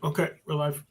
Okay, we're live.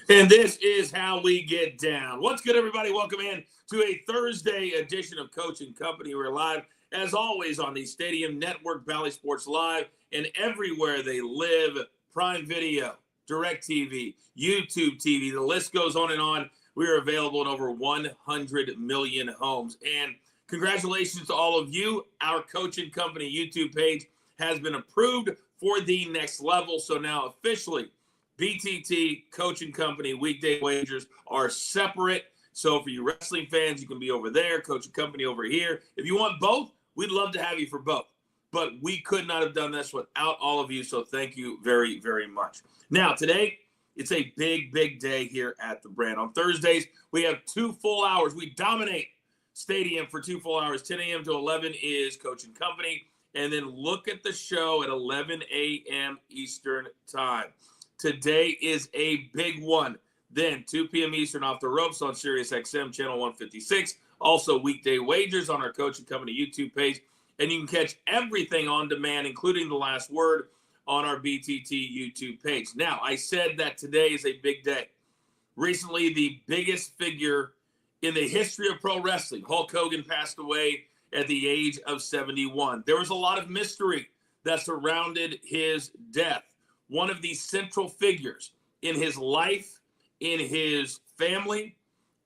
And this is how we get down. What's good, everybody? Welcome in to a Thursday edition of Coach and Company. We're live, as always, on the Stadium Network, Valley Sports Live, and everywhere they live. Prime Video, DirecTV, YouTube TV. The list goes on and on. We are available in over 100 million homes. And congratulations to all of you. Our Coach and Company YouTube page has been approved for the next level. So now officially, BTT, Coach and Company, weekday wagers are separate. So for you wrestling fans, you can be over there, Coach and Company over here. If you want both, we'd love to have you for both. But we could not have done this without all of you. So thank you very, very much. Now, today, it's a big, big day here at the brand. On Thursdays, we have 2 full hours. We dominate Stadium for 2 full hours. 10 a.m. to 11 is Coach and Company. And then look at the show at 11 a.m. Eastern time. Today is a big one. Then 2 p.m. Eastern, Off the Ropes on Sirius XM channel 156. Also weekday wagers on our Coach and Company YouTube page. And you can catch everything on demand, including the last word, on our BTT YouTube page. Now, I said that today is a big day. Recently, the biggest figure in the history of pro wrestling, Hulk Hogan, passed away at the age of 71. There was a lot of mystery that surrounded his death. One of the central figures in his life, in his family,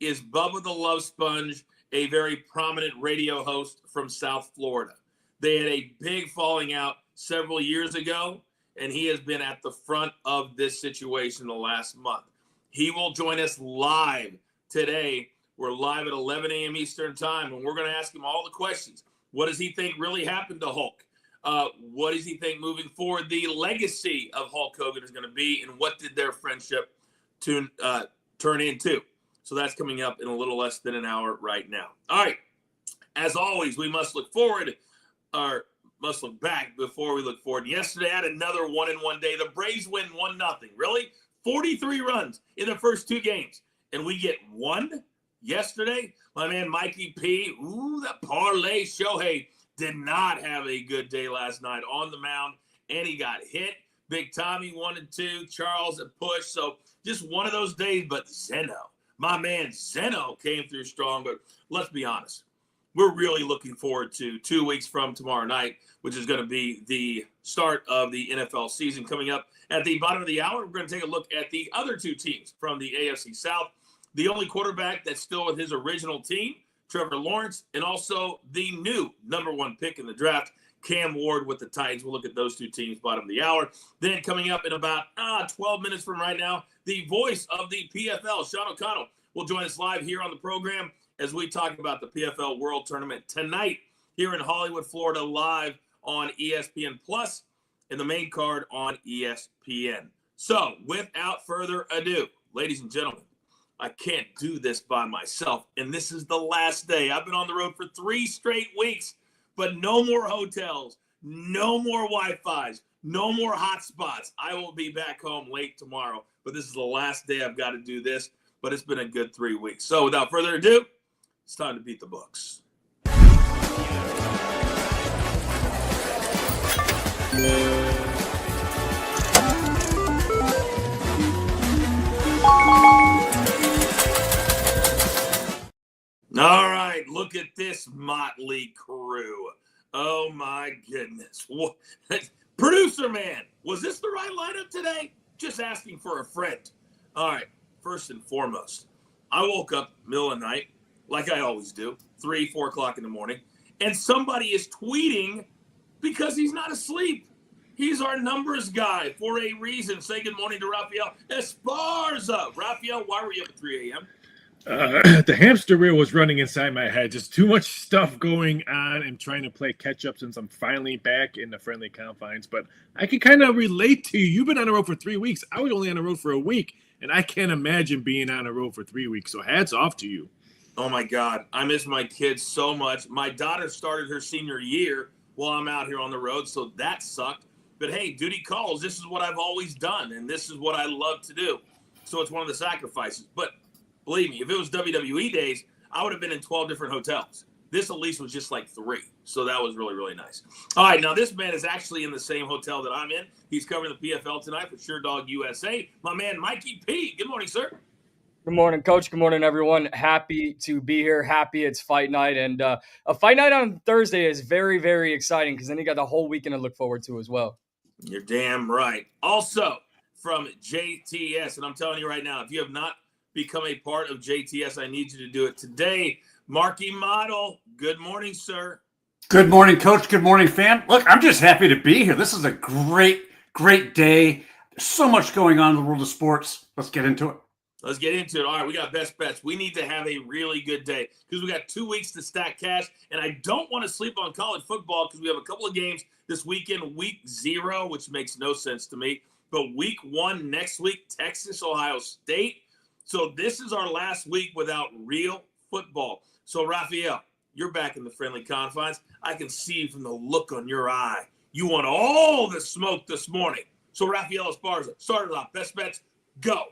is Bubba the Love Sponge, a very prominent radio host from South Florida. They had a big falling out several years ago, and he has been at the front of this situation the last month. He will join us live today. We're live at 11 a.m. Eastern time, and we're going to ask him all the questions. What does he think really happened to Hulk? What does he think moving forward the legacy of Hulk Hogan is going to be, and what did their friendship turn into? So that's coming up in a little less than an hour right now. All right. As always, we must look forward, or must look back before we look forward. Yesterday, I had another 1-in-1 day. The Braves win 1-0. Really? 43 runs in the first 2 games. And we get 1 yesterday? My man Mikey P, that parlay Shohei did not have a good day last night on the mound, and he got hit. Big Tommy 1-2, Charles a push. So just one of those days, but Zeno, my man Zeno came through strong. But let's be honest, we're really looking forward to 2 weeks from tomorrow night, which is going to be the start of the NFL season. Coming up at the bottom of the hour, we're going to take a look at the other two teams from the AFC South. The only quarterback that's still with his original team, Trevor Lawrence, and also the new number one pick in the draft, Cam Ward with the Titans. We'll look at those two teams bottom of the hour. Then coming up in about 12 minutes from right now, the voice of the PFL, Sean O'Connell, will join us live here on the program as we talk about the PFL World Tournament tonight here in Hollywood, Florida, live on ESPN Plus and the main card on ESPN. So without further ado, ladies and gentlemen, I can't do this by myself, and this is the last day. I've been on the road for 3 straight weeks, but no more hotels, no more Wi-Fis, no more hotspots. I will be back home late tomorrow, but this is the last day I've got to do this, but it's been a good 3 weeks. So without further ado, it's time to beat the books. All right, look at this motley crew. Oh, my goodness. Producer man, was this the right lineup today? Just asking for a friend. All right, first and foremost, I woke up middle of the night, like I always do, 3, 4 o'clock in the morning, and somebody is tweeting because he's not asleep. He's our numbers guy for a reason. Say good morning to Rafael Esparza. Rafael, why were you up at 3 a.m.? The hamster wheel was running inside my head. Just too much stuff going on and trying to play catch up since I'm finally back in the friendly confines. But I can kind of relate to you. You've been on the road for 3 weeks. I was only on the road for a week, and I can't imagine being on the road for 3 weeks. So hats off to you. Oh, my God. I miss my kids so much. My daughter started her senior year while I'm out here on the road, so that sucked. But, hey, duty calls. This is what I've always done, and this is what I love to do. So it's one of the sacrifices. But believe me, if it was WWE days, I would have been in 12 different hotels. This at least was just like 3. So that was really, really nice. All right, now this man is actually in the same hotel that I'm in. He's covering the PFL tonight for Sure Dog USA. My man, Mikey P. Good morning, sir. Good morning, Coach. Good morning, everyone. Happy to be here. Happy it's fight night. And a fight night on Thursday is very, very exciting because then you got the whole weekend to look forward to as well. You're damn right. Also, from JTS, and I'm telling you right now, if you have not become a part of JTS, I need you to do it today. Marky Model, good morning, sir. Good morning, Coach. Good morning, fan. Look, I'm just happy to be here. This is a great, great day. There's so much going on in the world of sports. Let's get into it. Let's get into it. All right, we got best bets. We need to have a really good day because we got 2 weeks to stack cash, and I don't want to sleep on college football because we have a couple of games this weekend, week 0, which makes no sense to me, but week 1 next week, Texas, Ohio State. So this is our last week without real football. So, Rafael, you're back in the friendly confines. I can see from the look on your eye. You want all the smoke this morning. So, Rafael Esparza, start it off. Best bets, go.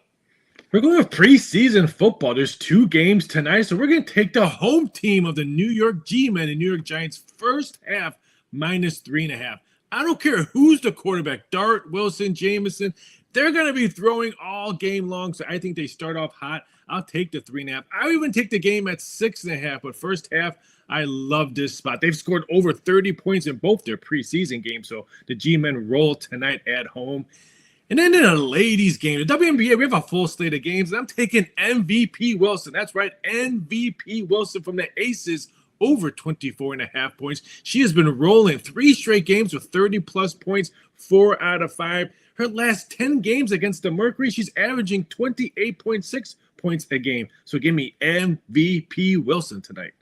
We're going with preseason football. There's 2 games tonight, so we're going to take the home team of the New York G-Men and New York Giants first half -3.5. I don't care who's the quarterback, Dart, Wilson, Jameson. They're going to be throwing all game long, so I think they start off hot. I'll take the 3.5. I would even take the game at 6.5, but first half, I love this spot. They've scored over 30 points in both their preseason games, so the G-Men roll tonight at home. And then in a ladies' game, the WNBA, we have a full slate of games, and I'm taking MVP Wilson. That's right, MVP Wilson from the Aces over 24.5 points. She has been rolling 3 straight games with 30-plus points, 4 out of 5. Her last 10 games against the Mercury, she's averaging 28.6 points a game. So give me MVP Wilson tonight.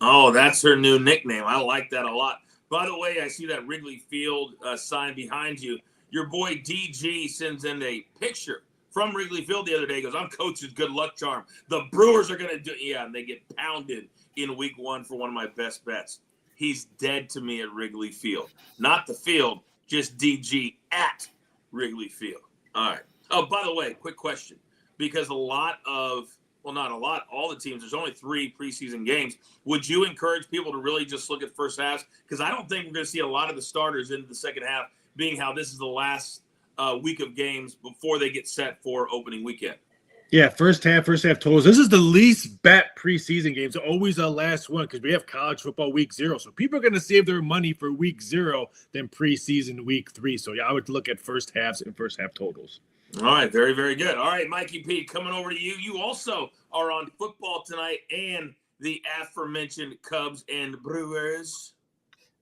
Oh, that's her new nickname. I like that a lot. By the way, I see that Wrigley Field sign behind you. Your boy DG sends in a picture from Wrigley Field the other day. He goes, I'm coach's good luck charm. The Brewers are going to do – yeah, and they get pounded in week 1 for one of my best bets. He's dead to me at Wrigley Field. Not the field, just DG at Wrigley Field. All right. Oh, by the way, quick question. Because all the teams, there's only 3 preseason games. Would you encourage people to really just look at first halves? Because I don't think we're going to see a lot of the starters into the second half, being how this is the last week of games before they get set for opening weekend. Yeah, first half totals. This is the least bet preseason games. Always the last one because we have college football week 0. So people are going to save their money for week 0 than preseason week 3. So yeah, I would look at first halves and first half totals. All right, very, very good. All right, Mikey P, coming over to you. You also are on football tonight and the aforementioned Cubs and Brewers.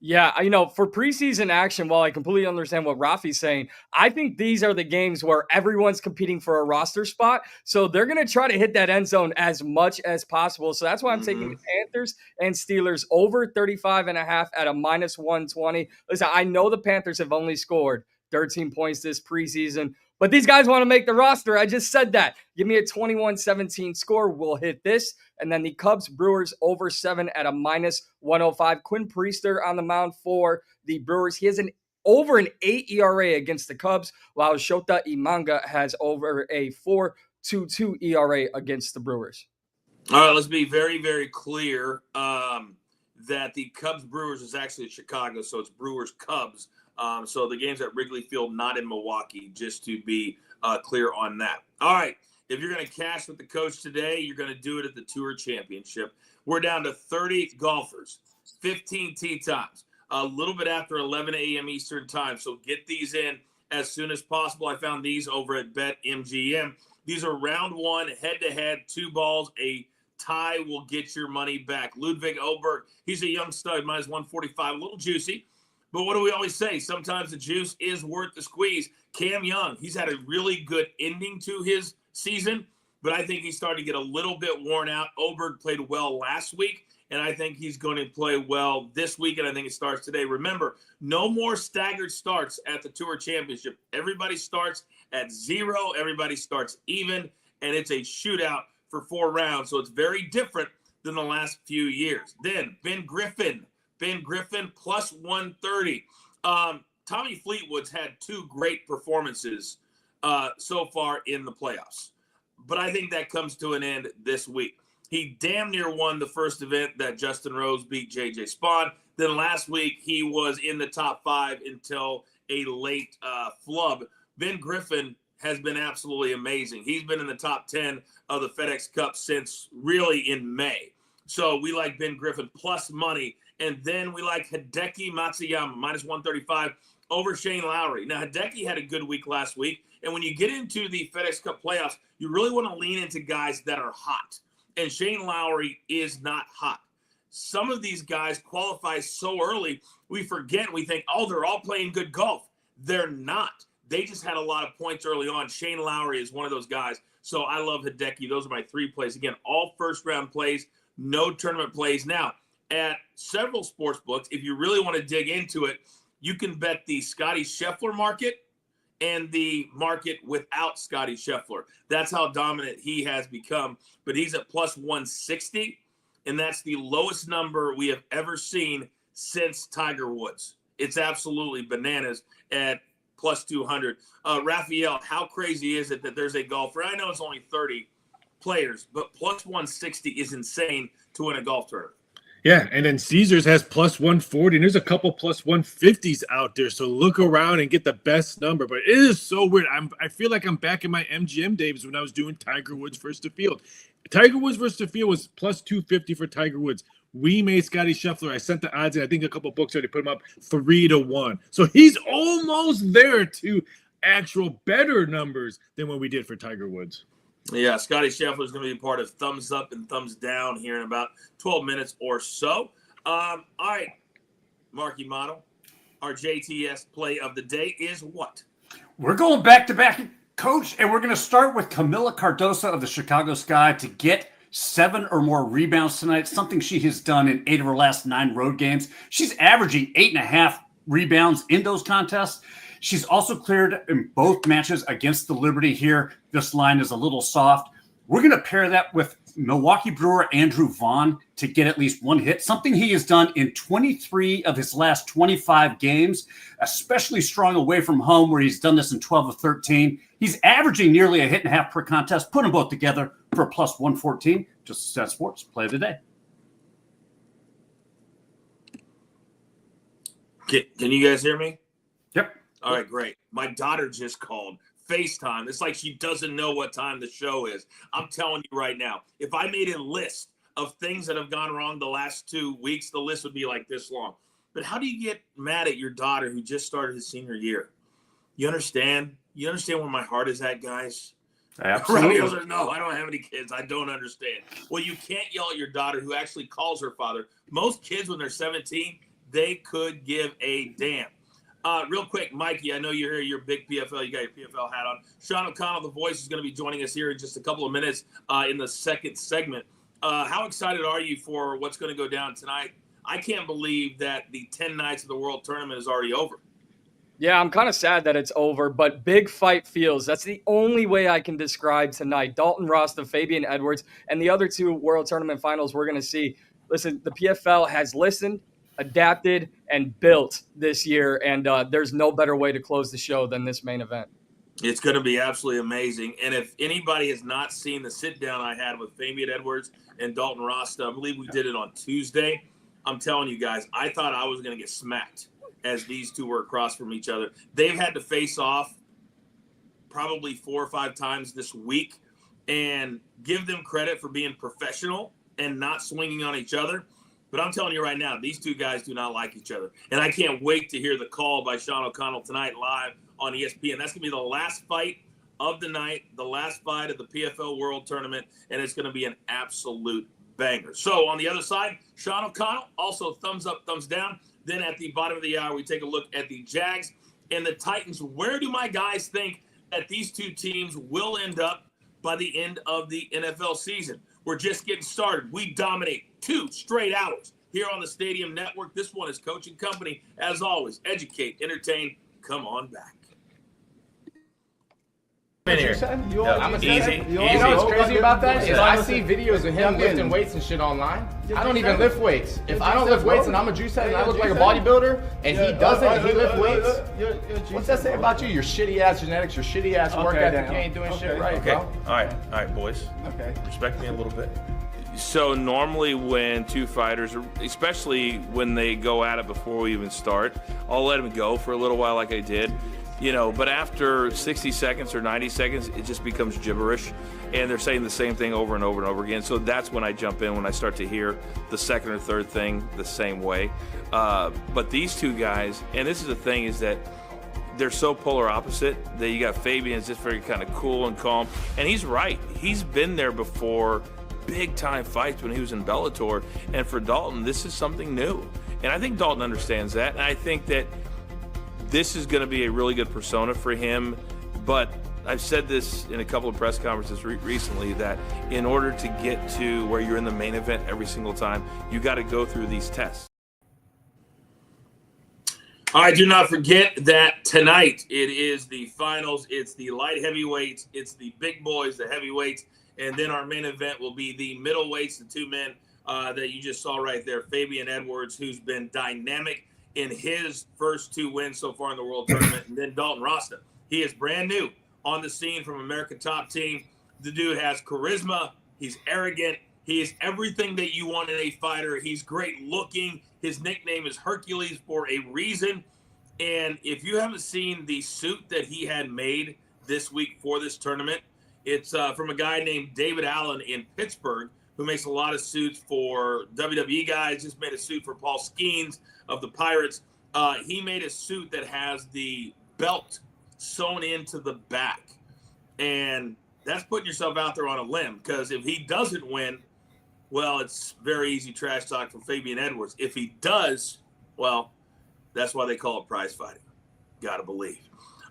Yeah, for preseason action, while I completely understand what Rafi's saying, I think these are the games where everyone's competing for a roster spot. So they're going to try to hit that end zone as much as possible. So that's why I'm taking the Panthers and Steelers over 35.5 at a -120. Listen, I know the Panthers have only scored 13 points this preseason, but these guys want to make the roster. I just said that. Give me a 21-17 score. We'll hit this. And then the Cubs Brewers over 7 at a -105. Quinn Priester on the mound for the Brewers. He has over an 8 ERA against the Cubs, while Shota Imanga has over a 4.22 ERA against the Brewers. All right, let's be very, very clear that the Cubs Brewers is actually in Chicago, so it's Brewers Cubs. So the game's at Wrigley Field, not in Milwaukee, just to be clear on that. All right. If you're going to cash with the coach today, you're going to do it at the Tour Championship. We're down to 30 golfers, 15 tee times, a little bit after 11 a.m. Eastern time. So get these in as soon as possible. I found these over at BetMGM. These are round 1, head-to-head, 2 balls. A tie will get your money back. Ludwig Oberg, he's a young stud, -145, a little juicy. But what do we always say? Sometimes the juice is worth the squeeze. Cam Young, he's had a really good ending to his season, but I think he's starting to get a little bit worn out. Oberg played well last week, and I think he's going to play well this week, and I think it starts today. Remember, no more staggered starts at the Tour Championship. Everybody starts at 0. Everybody starts even, and it's a shootout for 4 rounds, so it's very different than the last few years. Then Ben Griffin +130. Tommy Fleetwood's had 2 great performances so far in the playoffs. But I think that comes to an end this week. He damn near won the first event that Justin Rose beat J.J. Spawn. Then last week, he was in the top 5 until a late flub. Ben Griffin has been absolutely amazing. He's been in the top 10 of the FedEx Cup since really in May. So we like Ben Griffin plus money. And then we like Hideki Matsuyama, -135 over Shane Lowry. Now, Hideki had a good week last week. And when you get into the FedEx Cup playoffs, you really want to lean into guys that are hot. And Shane Lowry is not hot. Some of these guys qualify so early, we forget, we think, oh, they're all playing good golf. They're not. They just had a lot of points early on. Shane Lowry is one of those guys. So I love Hideki. Those are my 3 plays. Again, all first-round plays, no tournament plays. Now, at several sports books, if you really want to dig into it, you can bet the Scotty Scheffler market and the market without Scotty Scheffler. That's how dominant he has become. But he's at +160, and that's the lowest number we have ever seen since Tiger Woods. It's absolutely bananas at +200. Raphael, how crazy is it that there's a golfer? I know it's only 30 players, but +160 is insane to win a golf tournament. Yeah, and then Caesars has +140, and there's a couple +150s out there. So look around and get the best number. But it is so weird. I feel like I'm back in my MGM days when I was doing Tiger Woods versus the field. Tiger Woods versus the field was +250 for Tiger Woods. We made Scotty Scheffler. I sent the odds in. I think a couple books already put him up 3-1. So he's almost there to actual better numbers than what we did for Tiger Woods. Yeah, Scotty Scheffler is going to be part of Thumbs Up and Thumbs Down here in about 12 minutes or so. All right, Marky Model, our JTS play of the day is what? We're going back-to-back, Coach, and we're going to start with Camila Cardoso of the Chicago Sky to get 7 or more rebounds tonight, something she has done in 8 of her last 9 road games. She's averaging 8.5 rebounds in those contests. She's also cleared in both matches against the Liberty here. This line is a little soft. We're going to pair that with Milwaukee Brewer Andrew Vaughn to get at least 1 hit, something he has done in 23 of his last 25 games, especially strong away from home where he's done this in 12 of 13. He's averaging nearly a hit and a half per contest. Put them both together for a +114. Just Stat Sports play of the day. Can you guys hear me? Yep. All right, great. My daughter just called FaceTime. It's like she doesn't know what time the show is. I'm telling you right now, if I made a list of things that have gone wrong the last 2 weeks, the list would be like this long. But how do you get mad at your daughter who just started his senior year? You understand? You understand where my heart is at, guys? Absolutely. Robbie goes, no, I don't have any kids. I don't understand. Well, you can't yell at your daughter who actually calls her father. Most kids, when they're 17, they could give a damn. Real quick, Mikey, I know you're here. You're a big PFL. You got your PFL hat on. Sean O'Connell, the voice, is going to be joining us here in just a couple of minutes in the second segment. How excited are you for what's going to go down tonight? I can't believe that the 10 nights of the World Tournament is already over. Yeah, I'm kind of sad that it's over, but big fight feels. That's the only way I can describe tonight. Dalton Rasta, Fabian Edwards, and the other two World Tournament finals we're going to see. Listen, the PFL has listened, adapted, and built this year, and there's no better way to close the show than this main event. It's going to be absolutely amazing. And if anybody has not seen the sit-down I had with Fabian Edwards and Dalton Rasta, I believe we did it on Tuesday. I'm telling you guys, I thought I was going to get smacked as these two were across from each other. They've had to face off probably 4 or 5 times this week, and give them credit for being professional and not swinging on each other. But I'm telling you right now, these two guys do not like each other. And I can't wait to hear the call by Sean O'Connell tonight live on ESPN. That's going to be the last fight of the night, the last fight of the PFL World Tournament, and it's going to be an absolute banger. So on the other side, Sean O'Connell, also thumbs up, thumbs down. Then at the bottom of the hour, we take a look at the Jags and the Titans. Where do my guys think that these two teams will end up by the end of the NFL season? We're just getting started. We dominate 2 straight hours here on the Stadium Network. This one is Coaching Company. As always, educate, entertain. Come on back. I'm easy. You know what's crazy about that is I see videos of him lifting weights and shit online. I don't even lift weights. If I don't lift weights and I'm a juice head and I look like a bodybuilder and he doesn't and he lifts weights, what's that say about you? Your shitty ass genetics, your shitty ass work ethic, you ain't doing shit right, bro. All right, boys. Okay. Respect me a little bit. So normally when two fighters, especially when they go at it before we even start, I'll let them go for a little while like I did. But after 60 seconds or 90 seconds, it just becomes gibberish, and they're saying the same thing over and over and over again. So that's when I jump in, when I start to hear the second or third thing the same way. But these two guys, and this is the thing, is that they're so polar opposite that you got Fabian's just very kind of cool and calm, and he's right. He's been there before, big-time fights when he was in Bellator, and for Dalton, this is something new. And I think Dalton understands that, and I think that this is going to be a really good persona for him. But I've said this in a couple of press conferences recently, that in order to get to where you're in the main event every single time, you got to go through these tests. All right, do not forget that tonight it is the finals. It's the light heavyweights, it's the big boys, the heavyweights, and then our main event will be the middleweights, the 2 men that you just saw right there, Fabian Edwards, who's been dynamic in his first 2 wins so far in the World Tournament, and then Dalton Rasta. He is brand new on the scene from American Top Team. The dude has charisma. He's arrogant. He is everything that you want in a fighter. He's great looking. His nickname is Hercules for a reason. And if you haven't seen the suit that he had made this week for this tournament, it's from a guy named David Allen in Pittsburgh, who makes a lot of suits for WWE guys. Just made a suit for Paul Skeens of the Pirates. He made a suit that has the belt sewn into the back. And that's putting yourself out there on a limb, because if he doesn't win, well, it's very easy trash talk for Fabian Edwards. If he does, well, that's why they call it prize fighting. Gotta believe.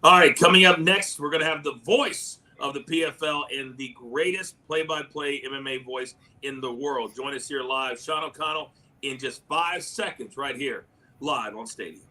All right, coming up next, we're going to have the voice of the PFL and the greatest play-by-play MMA voice in the world. Join us here live, Sean O'Connell, in just 5 seconds right here, live on Stadium.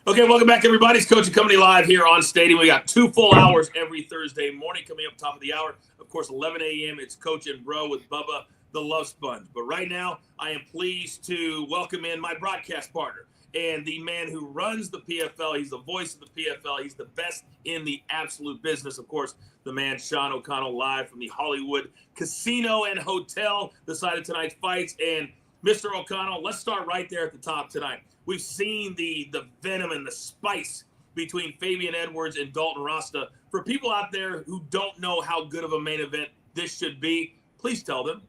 Okay, welcome back, everybody. It's Coaching Company live here on Stadium. We got 2 full hours every Thursday morning coming up top of the hour. Of course, 11 a.m., it's Coach and Bro with Bubba the Love Sponge. But right now, I am pleased to welcome in my broadcast partner and the man who runs the PFL. He's the voice of the PFL. He's the best in the absolute business. Of course, the man Sean O'Connell, live from the Hollywood Casino and Hotel, the site of tonight's fights. And Mr. O'Connell, let's start right there at the top tonight. We've seen the venom and the spice between Fabian Edwards and Dalton Rasta. For people out there who don't know how good of a main event this should be, please tell them.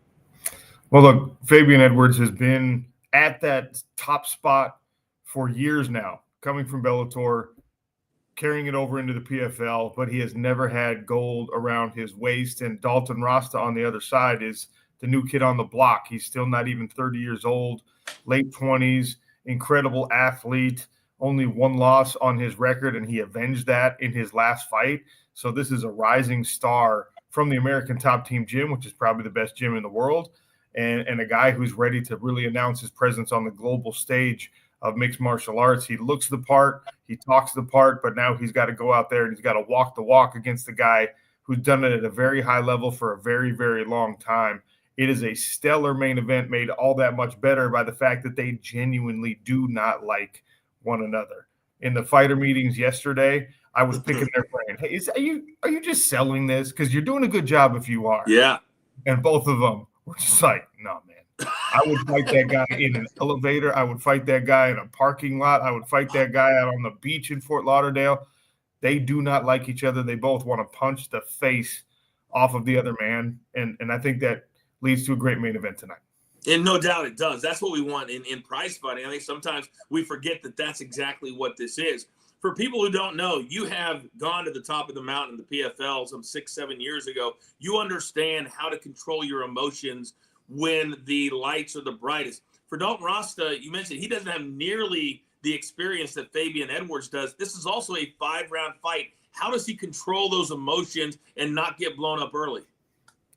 Well, look, Fabian Edwards has been at that top spot for years now, coming from Bellator, carrying it over into the PFL, but he has never had gold around his waist. And Dalton Rasta on the other side is the new kid on the block. He's still not even 30 years old, late 20s, incredible athlete, only one loss on his record, and he avenged that in his last fight. So this is a rising star from the American Top Team gym, which is probably the best gym in the world, and a guy who's ready to really announce his presence on the global stage of mixed martial arts. He looks the part, he talks the part, but now he's got to go out there and he's got to walk the walk against the guy who's done it at a very high level for a very, very long time. It is a stellar main event made all that much better by the fact that they genuinely do not like one another. In the fighter meetings yesterday, I was picking their brain. Hey, are you just selling this? Because you're doing a good job if you are. Yeah. And both of them were just like, no, man. I would fight that guy in an elevator. I would fight that guy in a parking lot. I would fight that guy out on the beach in Fort Lauderdale. They do not like each other. They both want to punch the face off of the other man. And I think that leads to a great main event tonight. And no doubt it does. That's what we want in prize fighting. I think sometimes we forget that that's exactly what this is. For people who don't know, you have gone to the top of the mountain in the PFL some 6-7 years ago. You understand how to control your emotions when the lights are the brightest. For Dalton Rasta, you mentioned he doesn't have nearly the experience that Fabian Edwards does. This is also a 5-round fight. How does he control those emotions and not get blown up early?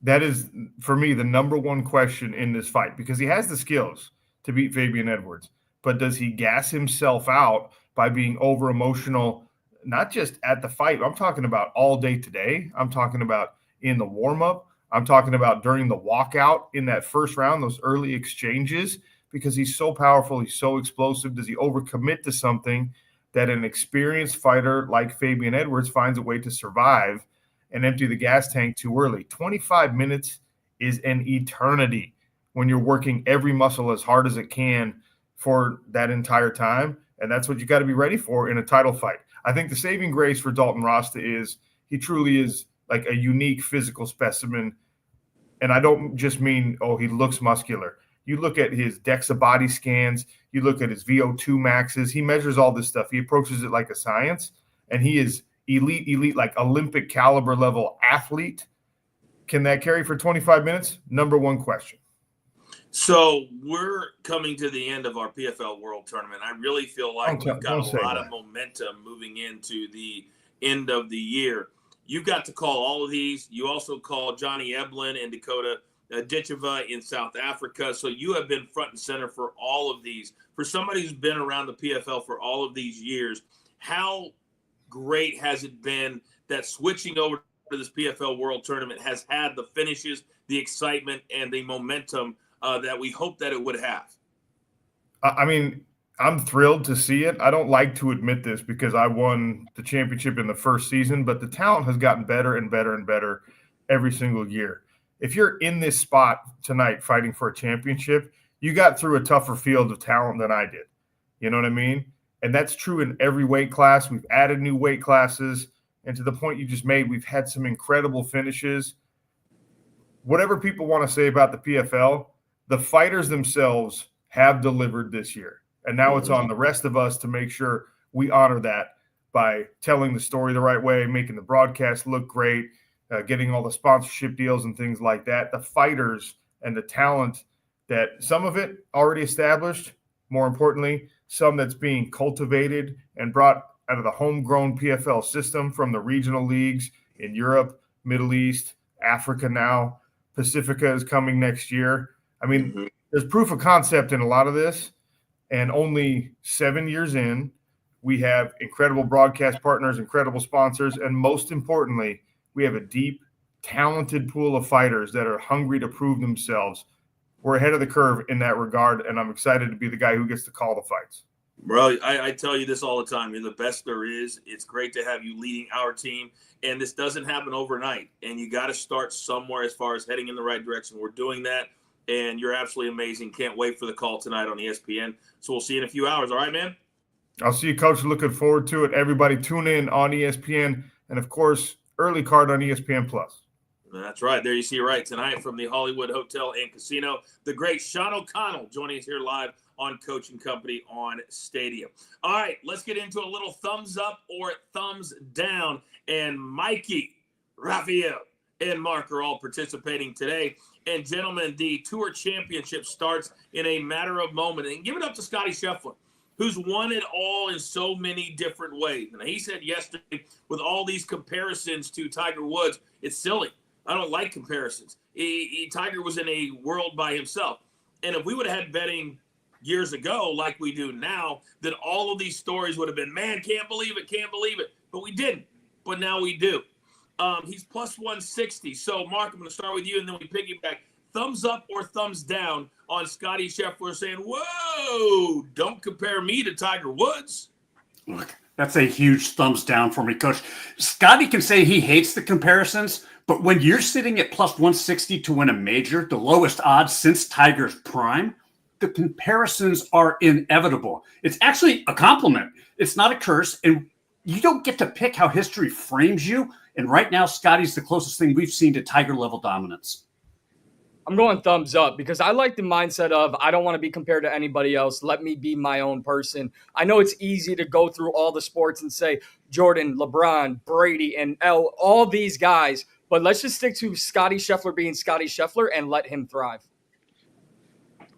That is, for me, the number one question in this fight, because he has the skills to beat Fabian Edwards. But does he gas himself out by being over emotional, not just at the fight? I'm talking about all day today. I'm talking about in the warm-up. I'm talking about during the walkout in that first round, those early exchanges, because he's so powerful. He's so explosive. Does he overcommit to something that an experienced fighter like Fabian Edwards finds a way to survive and empty the gas tank too early? 25 minutes is an eternity when you're working every muscle as hard as it can for that entire time. And that's what you got to be ready for in a title fight. I think the saving grace for Dalton Rasta is he truly is like a unique physical specimen. And I don't just mean, oh, he looks muscular. You look at his DEXA body scans, you look at his VO2 maxes, he measures all this stuff. He approaches it like a science, and he is elite, like Olympic caliber level athlete. Can that carry for 25 minutes? Number one question. So we're coming to the end of our PFL World Tournament. I really feel like we've got a lot of momentum moving into the end of the year. You got to call all of these. You also called Johnny Eblin and Dakota Ditcheva in South Africa. So you have been front and center for all of these. For somebody who's been around the PFL for all of these years, how great has it been that switching over to this PFL World Tournament has had the finishes, the excitement, and the momentum that we hope that it would have? I mean, I'm thrilled to see it. I don't like to admit this because I won the championship in the first season, but the talent has gotten better and better and better every single year. If you're in this spot tonight fighting for a championship, you got through a tougher field of talent than I did. You know what I mean? And that's true in every weight class. We've added new weight classes. And to the point you just made, we've had some incredible finishes. Whatever people want to say about the PFL, the fighters themselves have delivered this year. And now it's on the rest of us to make sure we honor that by telling the story the right way, making the broadcast look great, getting all the sponsorship deals and things like that. The fighters and the talent that some of it already established, more importantly, some that's being cultivated and brought out of the homegrown PFL system from the regional leagues in Europe, Middle East, Africa now. Pacifica is coming next year. I mean, there's proof of concept in a lot of this. And only 7 years in, we have incredible broadcast partners, incredible sponsors, and most importantly, we have a deep, talented pool of fighters that are hungry to prove themselves. We're ahead of the curve in that regard, and I'm excited to be the guy who gets to call the fights. Bro, I tell you this all the time. You're the best there is. It's great to have you leading our team, and this doesn't happen overnight, and you got to start somewhere as far as heading in the right direction. We're doing that. and you're absolutely amazing. Can't wait for the call tonight on ESPN. So we'll see you in a few hours. All right, man? I'll see you, Coach. Looking forward to it. Everybody tune in on ESPN and, of course, early card on ESPN+. That's right. There you see right tonight from the Hollywood Hotel and Casino. The great Sean O'Connell joining us here live on Coach and Company on Stadium. All right, let's get into a little thumbs up or thumbs down. And Mikey, Raphael, and Mark are all participating today. And gentlemen, the Tour Championship starts in a matter of moments. And give it up to Scottie Scheffler, who's won it all in so many different ways. And he said yesterday, with all these comparisons to Tiger Woods, it's silly. I don't like comparisons. Tiger was in a world by himself. And if we would have had betting years ago like we do now, then all of these stories would have been, man, can't believe it. But we didn't. But now we do. He's plus 160. So, Mark, I'm going to start with you, and then we piggyback. Thumbs up or thumbs down on Scottie Scheffler saying, whoa, don't compare me to Tiger Woods. Look, that's a huge thumbs down for me, Coach. Scottie can say he hates the comparisons, but when you're sitting at plus 160 to win a major, the lowest odds since Tiger's prime, the comparisons are inevitable. It's actually a compliment. It's not a curse, and you don't get to pick how history frames you. And right now, Scottie's the closest thing we've seen to Tiger-level dominance. I'm going thumbs up because I like the mindset of I don't want to be compared to anybody else. Let me be my own person. I know it's easy to go through all the sports and say Jordan, LeBron, Brady, and all these guys, but let's just stick to Scottie Scheffler being Scottie Scheffler and let him thrive.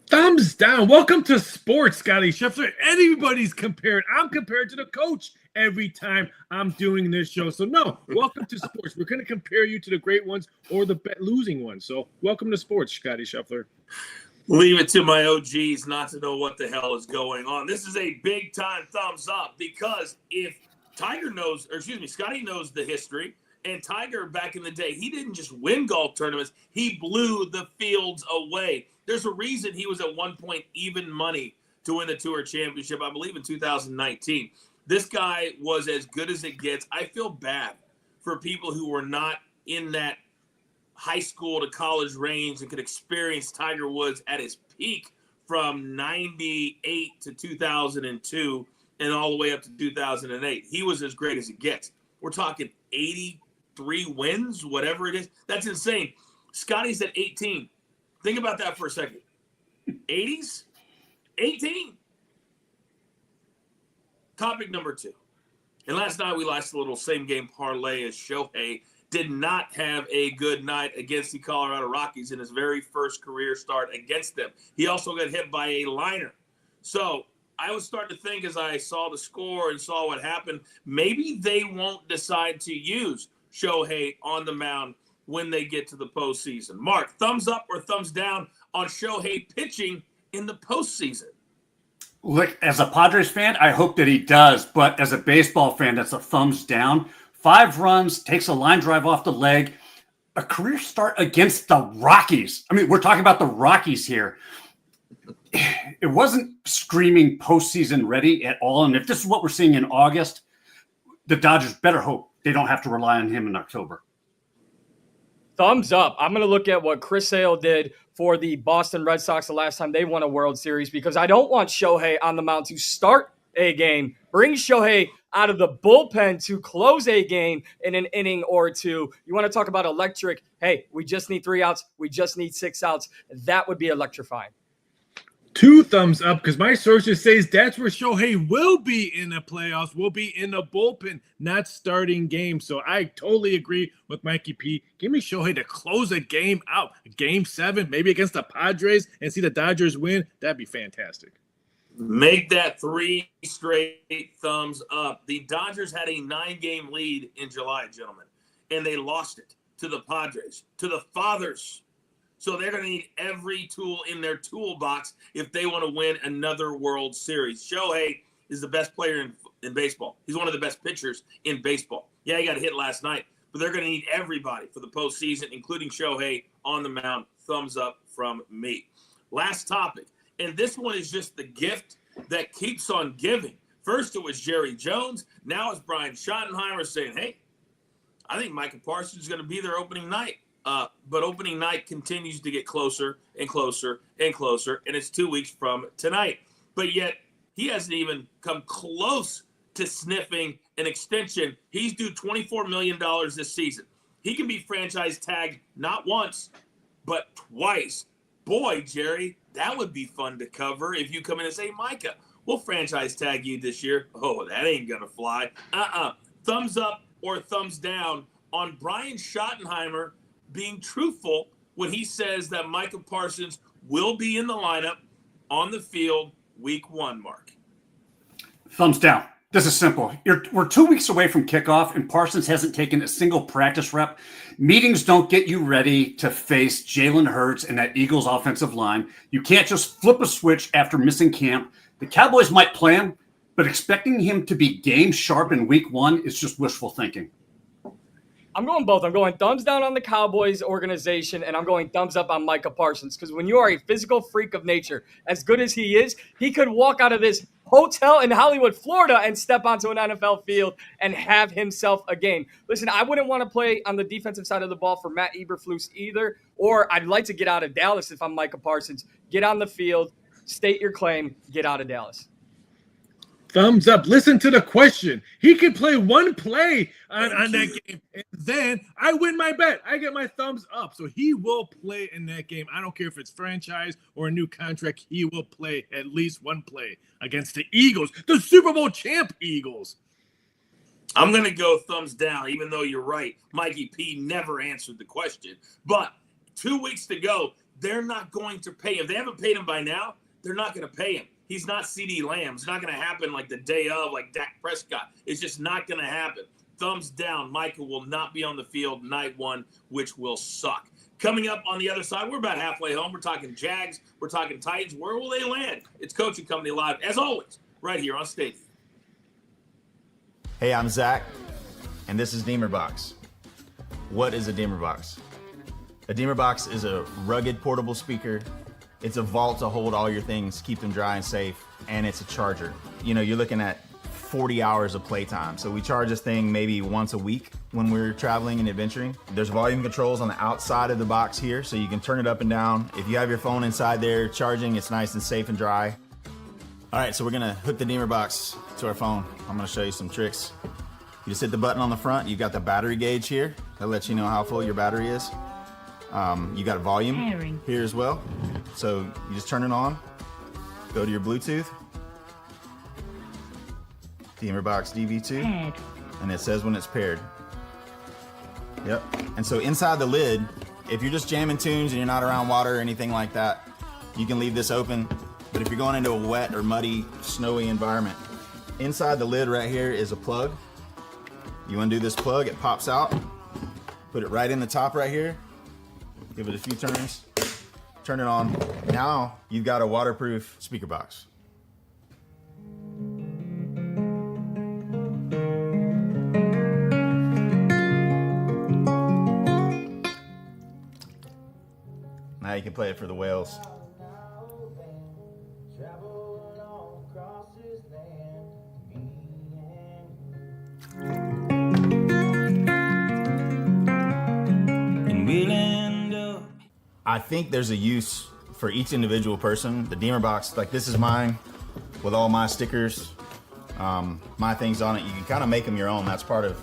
Thumbs down. Welcome to sports, Scottie Scheffler. Anybody's compared. I'm compared to the coach every time I'm doing this show. So, no, welcome to sports. We're going to compare you to the great ones or the losing ones. So, welcome to sports, Scottie Scheffler. Leave it to my OGs not to know what the hell is going on. This is a big-time thumbs up because if Scottie knows the history, and Tiger back in the day, he didn't just win golf tournaments. He blew the fields away. There's a reason he was at one point even money to win the Tour Championship, I believe in 2019. This guy was as good as it gets. I feel bad for people who were not in that high school to college range and could experience Tiger Woods at his peak from 98 to 2002 and all the way up to 2008. He was as great as it gets. We're talking 83 wins, whatever it is. That's insane. Scottie's at 18. Think about that for a second. 80s? 18. Topic number 2. And last night we lost a little same game parlay as Shohei did not have a good night against the Colorado Rockies in his very first career start against them. He also got hit by a liner. So I was starting to think as I saw the score and saw what happened, maybe they won't decide to use Shohei on the mound when they get to the postseason. Mark, thumbs up or thumbs down on Shohei pitching in the postseason? Look, as a Padres fan, I hope that he does. But as a baseball fan, that's a thumbs down. 5 runs, takes a line drive off the leg. A career start against the Rockies. I mean, we're talking about the Rockies here. It wasn't screaming postseason ready at all. And if this is what we're seeing in August, the Dodgers better hope they don't have to rely on him in October. Thumbs up. I'm going to look at what Chris Sale did for the Boston Red Sox the last time they won a World Series because I don't want Shohei on the mound to start a game. Bring Shohei out of the bullpen to close a game in an inning or two. You want to talk about electric? Hey, we just need 3 outs. We just need 6 outs. That would be electrifying. 2 thumbs up because my sources says that's where Shohei will be in the playoffs, will be in the bullpen, not starting games. So I totally agree with Mikey P. Give me Shohei to close a game out, Game 7, maybe against the Padres, and see the Dodgers win. That'd be fantastic. Make that 3 straight thumbs up. The Dodgers had a 9-game lead in July, gentlemen, and they lost it to the Padres, to the Fathers. So they're going to need every tool in their toolbox if they want to win another World Series. Shohei is the best player in baseball. He's one of the best pitchers in baseball. Yeah, he got hit last night, but they're going to need everybody for the postseason, including Shohei on the mound. Thumbs up from me. Last topic, and this one is just the gift that keeps on giving. First, it was Jerry Jones. Now it's Brian Schottenheimer saying, hey, I think Micah Parsons is going to be their opening night. But opening night continues to get closer and closer and closer, and it's 2 weeks from tonight. But yet he hasn't even come close to sniffing an extension. He's due $24 million this season. He can be franchise tagged not once, but twice. Boy, Jerry, that would be fun to cover if you come in and say, Micah, we'll franchise tag you this year. Oh, that ain't going to fly. Thumbs up or thumbs down on Brian Schottenheimer being truthful when he says that Micah Parsons will be in the lineup on the field week 1, Mark. Thumbs down. This is simple. We're 2 weeks away from kickoff, and Parsons hasn't taken a single practice rep. Meetings don't get you ready to face Jalen Hurts and that Eagles offensive line. You can't just flip a switch after missing camp. The Cowboys might play him, but expecting him to be game sharp in week 1 is just wishful thinking. I'm going both. I'm going thumbs down on the Cowboys organization, and I'm going thumbs up on Micah Parsons, because when you are a physical freak of nature, as good as he is, he could walk out of this hotel in Hollywood, Florida, and step onto an NFL field and have himself a game. Listen, I wouldn't want to play on the defensive side of the ball for Matt Eberflus either, or I'd like to get out of Dallas if I'm Micah Parsons. Get on the field, state your claim, get out of Dallas. Thumbs up. Listen to the question. He could play one play on that game, and then I win my bet. I get my thumbs up. So he will play in that game. I don't care if it's franchise or a new contract. He will play at least one play against the Eagles, the Super Bowl champ Eagles. I'm going to go thumbs down, even though you're right. Mikey P never answered the question. But 2 weeks to go, they're not going to pay him. If they haven't paid him by now, they're not going to pay him. He's not CeeDee Lamb. It's not going to happen like the day of, like Dak Prescott. It's just not going to happen. Thumbs down. Micah will not be on the field night 1, which will suck. Coming up on the other side, we're about halfway home. We're talking Jags. We're talking Titans. Where will they land? It's Coaching Company Live, as always, right here on Stadium. Hey, I'm Zach, and this is Deemer Box. What is a Deemer Box? A Deemer Box is a rugged portable speaker. It's a vault to hold all your things, keep them dry and safe, and it's a charger. You know, you're looking at 40 hours of playtime. So we charge this thing maybe once a week when we're traveling and adventuring. There's volume controls on the outside of the box here, so you can turn it up and down. If you have your phone inside there charging, it's nice and safe and dry. All right, so we're gonna hook the Deemer Box to our phone. I'm gonna show you some tricks. You just hit the button on the front. You've got the battery gauge here. That lets you know how full your battery is. You got a volume here as well. So you just turn it on, go to your Bluetooth, Deemer Box DV2, and it says when it's paired. Yep. And so inside the lid, if you're just jamming tunes and you're not around water or anything like that, you can leave this open. But if you're going into a wet or muddy, snowy environment, inside the lid right here is a plug. You undo this plug, it pops out, put it right in the top right here. Give it a few turns, turn it on. Now you've got a waterproof speaker box. Now you can play it for the whales. I think there's a use for each individual person. The Deemer Box, like this is mine with all my stickers, my things on it. You can kind of make them your own. That's part of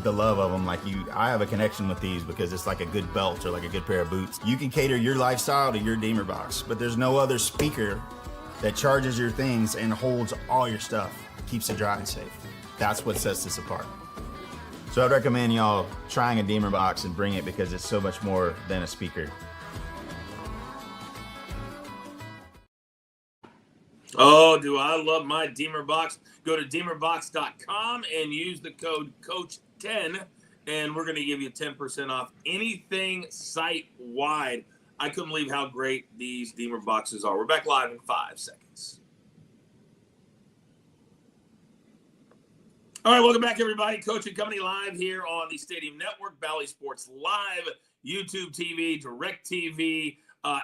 the love of them. Like I have a connection with these because it's like a good belt or like a good pair of boots. You can cater your lifestyle to your Deemer Box, but there's no other speaker that charges your things and holds all your stuff, keeps it dry and safe. That's what sets this apart. So I'd recommend y'all trying a Deemer Box and bring it because it's so much more than a speaker. Oh, do I love my Deemer Box. Go to deemerbox.com and use the code COACH10, and we're going to give you 10% off anything site-wide. I couldn't believe how great these Deemer Boxes are. We're back live in 5 seconds. All right, welcome back, everybody. Coaching Company Live here on the Stadium Network, Bally Sports Live, YouTube TV, Direct TV,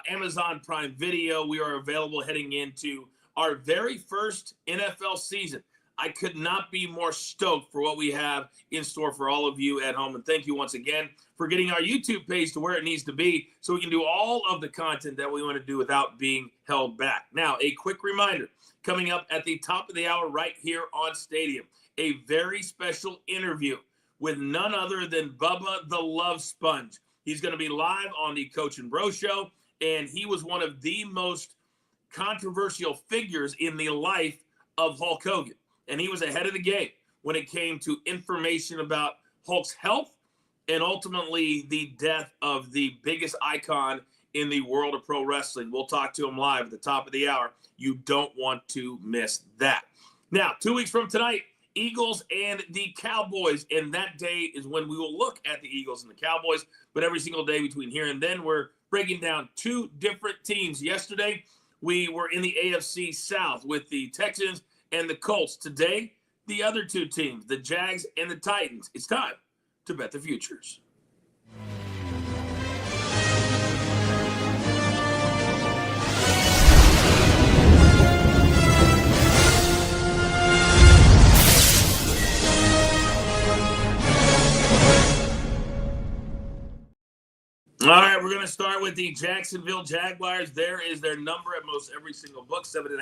Amazon Prime Video. We are available heading into our very first NFL season. I could not be more stoked for what we have in store for all of you at home. And thank you once again for getting our YouTube page to where it needs to be so we can do all of the content that we want to do without being held back. Now, a quick reminder, coming up at the top of the hour right here on Stadium, a very special interview with none other than Bubba the Love Sponge. He's going to be live on the Coach and Bro Show, and he was one of the most controversial figures in the life of Hulk Hogan. And he was ahead of the game when it came to information about Hulk's health and ultimately the death of the biggest icon in the world of pro wrestling. We'll talk to him live at the top of the hour. You don't want to miss that. Now, 2 weeks from tonight, Eagles and the Cowboys. And that day is when we will look at the Eagles and the Cowboys. But every single day between here and then, we're breaking down two different teams. Yesterday, we were in the AFC South with the Texans and the Colts. Today, the other two teams, the Jags and the Titans. It's time to bet the futures. All right, we're going to start with the Jacksonville Jaguars. There is their number at most every single book, 7.5.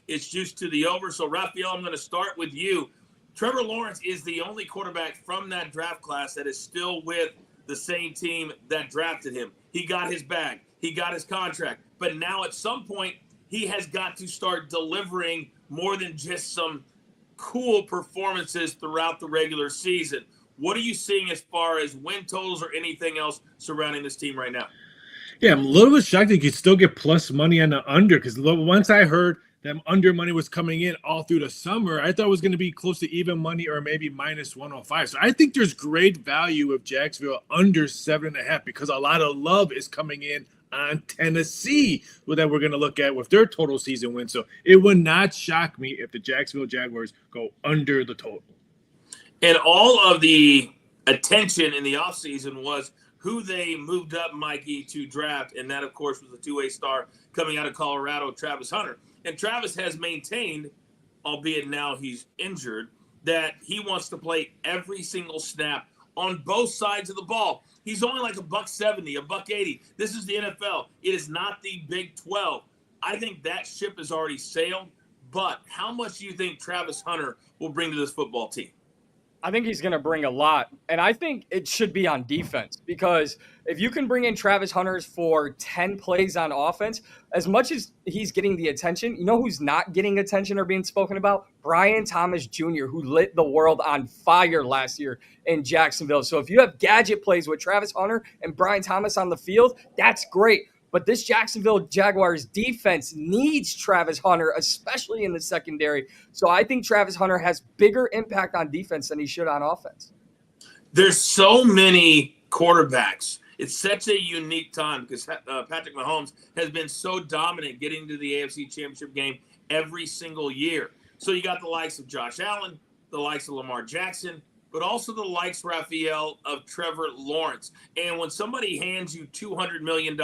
It's juiced to the over. So, Raphael, I'm going to start with you. Trevor Lawrence is the only quarterback from that draft class that is still with the same team that drafted him. He got his bag. He got his contract. But now at some point, he has got to start delivering more than just some cool performances throughout the regular season. What are you seeing as far as win totals or anything else surrounding this team right now? Yeah, I'm a little bit shocked that you could still get plus money on the under, because once I heard that under money was coming in all through the summer, I thought it was going to be close to even money or maybe minus 105. So I think there's great value of Jacksonville under 7.5 because a lot of love is coming in on Tennessee that we're going to look at with their total season win. So it would not shock me if the Jacksonville Jaguars go under the total. And all of the attention in the offseason was who they moved up, Mikey, to draft. And that, of course, was a two-way star coming out of Colorado, Travis Hunter. And Travis has maintained, albeit now he's injured, that he wants to play every single snap on both sides of the ball. He's only like $170, $180. This is the NFL. It is not the Big 12. I think that ship has already sailed. But how much do you think Travis Hunter will bring to this football team? I think he's going to bring a lot. And I think it should be on defense, because if you can bring in Travis Hunter for 10 plays on offense, as much as he's getting the attention, you know who's not getting attention or being spoken about? Brian Thomas Jr., who lit the world on fire last year in Jacksonville. So if you have gadget plays with Travis Hunter and Brian Thomas on the field, that's great. But this Jacksonville Jaguars defense needs Travis Hunter, especially in the secondary. So I think Travis Hunter has bigger impact on defense than he should on offense. There's so many quarterbacks. It's such a unique time because Patrick Mahomes has been so dominant getting to the AFC Championship game every single year. So you got the likes of Josh Allen, the likes of Lamar Jackson, but also the likes, Raphael, of Trevor Lawrence. And when somebody hands you $200 million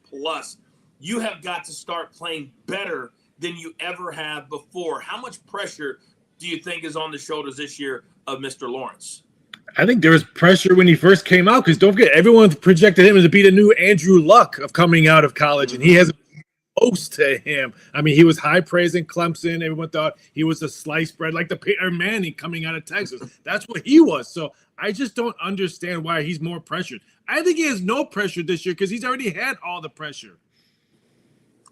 plus, you have got to start playing better than you ever have before. How much pressure do you think is on the shoulders this year of Mr. Lawrence? I think there was pressure when he first came out, because don't forget, everyone projected him to be the new Andrew Luck of coming out of college, and he has close to him. I mean, he was high praise in Clemson. Everyone thought he was a sliced bread, like the Peyton Manning coming out of Texas. That's what he was. So I just don't understand why he's more pressured. I think he has no pressure this year because he's already had all the pressure.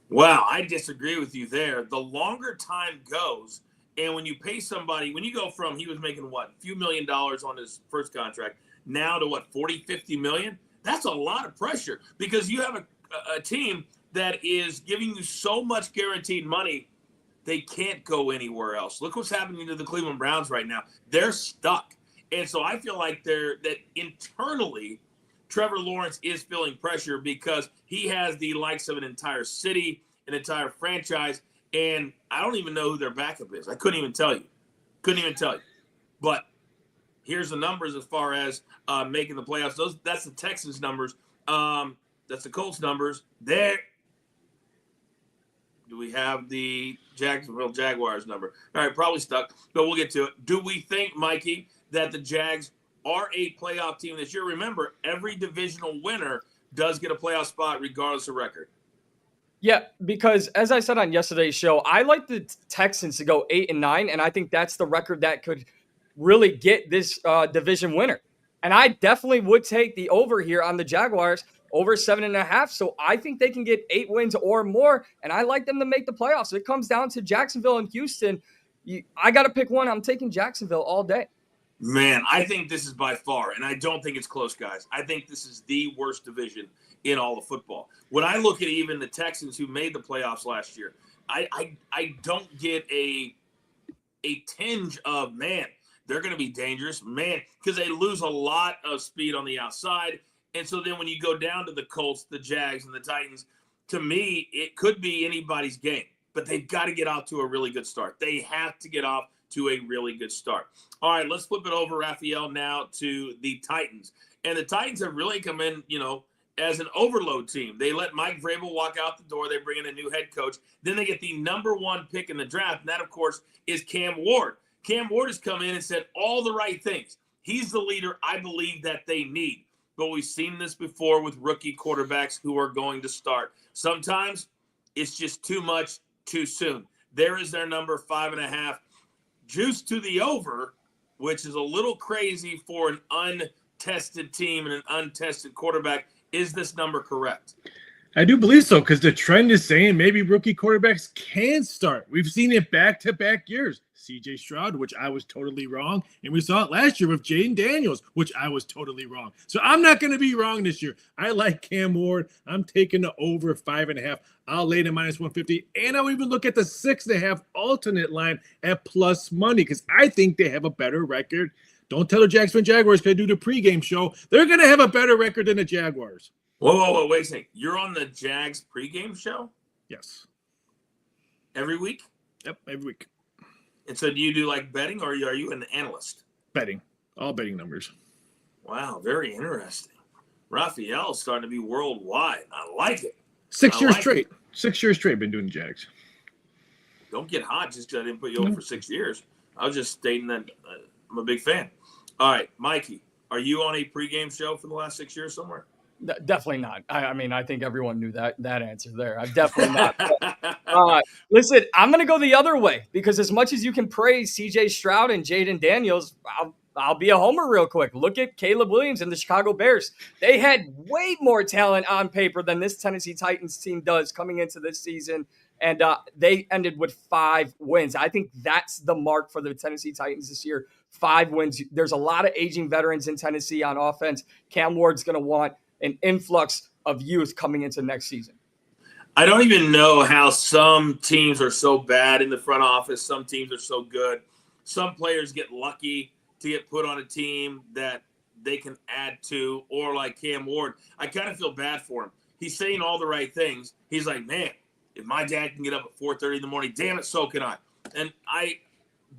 Wow, I disagree with you there. The longer time goes, and when you pay somebody, when you go from, he was making what, a few $1 million on his first contract, now to what, 40, 50 million? That's a lot of pressure because you have a team that is giving you so much guaranteed money, they can't go anywhere else. Look what's happening to the Cleveland Browns right now. They're stuck. And so I feel like that internally, Trevor Lawrence is feeling pressure because he has the likes of an entire city, an entire franchise, and I don't even know who their backup is. I couldn't even tell you. But here's the numbers as far as making the playoffs. That's the Texans numbers. That's the Colts numbers. Do we have the Jacksonville Jaguars number? All right, probably stuck, but we'll get to it. Do we think, Mikey, that the Jags are a playoff team this year? Remember, every divisional winner does get a playoff spot regardless of record. Yeah, because as I said on yesterday's show, I like the Texans to go 8-9, and I think that's the record that could really get this division winner. And I definitely would take the over here on the Jaguars, over 7.5. So I think they can get 8 wins or more, and I like them to make the playoffs. If it comes down to Jacksonville and Houston, I got to pick one. I'm taking Jacksonville all day. Man, I think this is by far, and I don't think it's close, guys. I think this is the worst division in all of football. When I look at even the Texans who made the playoffs last year, I don't get a tinge of, man, they're going to be dangerous, man, because they lose a lot of speed on the outside. And so then when you go down to the Colts, the Jags, and the Titans, to me, it could be anybody's game. But they've got to get off to a really good start. They have to get off to a really good start. All right, let's flip it over, Raphael, now to the Titans. And the Titans have really come in, as an overload team. They let Mike Vrabel walk out the door. They bring in a new head coach. Then they get the number 1 pick in the draft, and that, of course, is Cam Ward. Cam Ward has come in and said all the right things. He's the leader I believe that they need. But we've seen this before with rookie quarterbacks who are going to start. Sometimes it's just too much too soon. There is their number, 5.5. Juice to the over, which is a little crazy for an untested team and an untested quarterback. Is this number correct? I do believe so, because the trend is saying maybe rookie quarterbacks can start. We've seen it back-to-back years. C.J. Stroud, which I was totally wrong. And we saw it last year with Jaden Daniels, which I was totally wrong. So I'm not going to be wrong this year. I like Cam Ward. I'm taking the over 5.5. I'll lay the -150. And I'll even look at the 6.5 alternate line at plus money, because I think they have a better record. Don't tell the Jacksonville Jaguars because I do the pregame show. They're going to have a better record than the Jaguars. Whoa, wait a second. You're on the Jags pregame show? Yes. Every week? Yep, every week. And so do you do like betting, or are you an analyst? Betting. All betting numbers. Wow, very interesting. Raphael's starting to be worldwide. I like it. 6 years straight. 6 years straight been doing Jags. Don't get hot just because I didn't put you on for 6 years. I was just stating that I'm a big fan. All right, Mikey, are you on a pregame show for the last 6 years somewhere? Definitely not. I mean, I think everyone knew that answer there. I'm definitely not. Listen, I'm going to go the other way, because as much as you can praise C.J. Stroud and Jaden Daniels, I'll be a homer real quick. Look at Caleb Williams and the Chicago Bears. They had way more talent on paper than this Tennessee Titans team does coming into this season, and they ended with 5 wins. I think that's the mark for the Tennessee Titans this year, 5 wins. There's a lot of aging veterans in Tennessee on offense. Cam Ward's going to want an influx of youth coming into next season. I don't even know how some teams are so bad in the front office. Some teams are so good. Some players get lucky to get put on a team that they can add to, or like Cam Ward. I kind of feel bad for him. He's saying all the right things. He's like, man, if my dad can get up at 4:30 in the morning, damn it, so can I. And I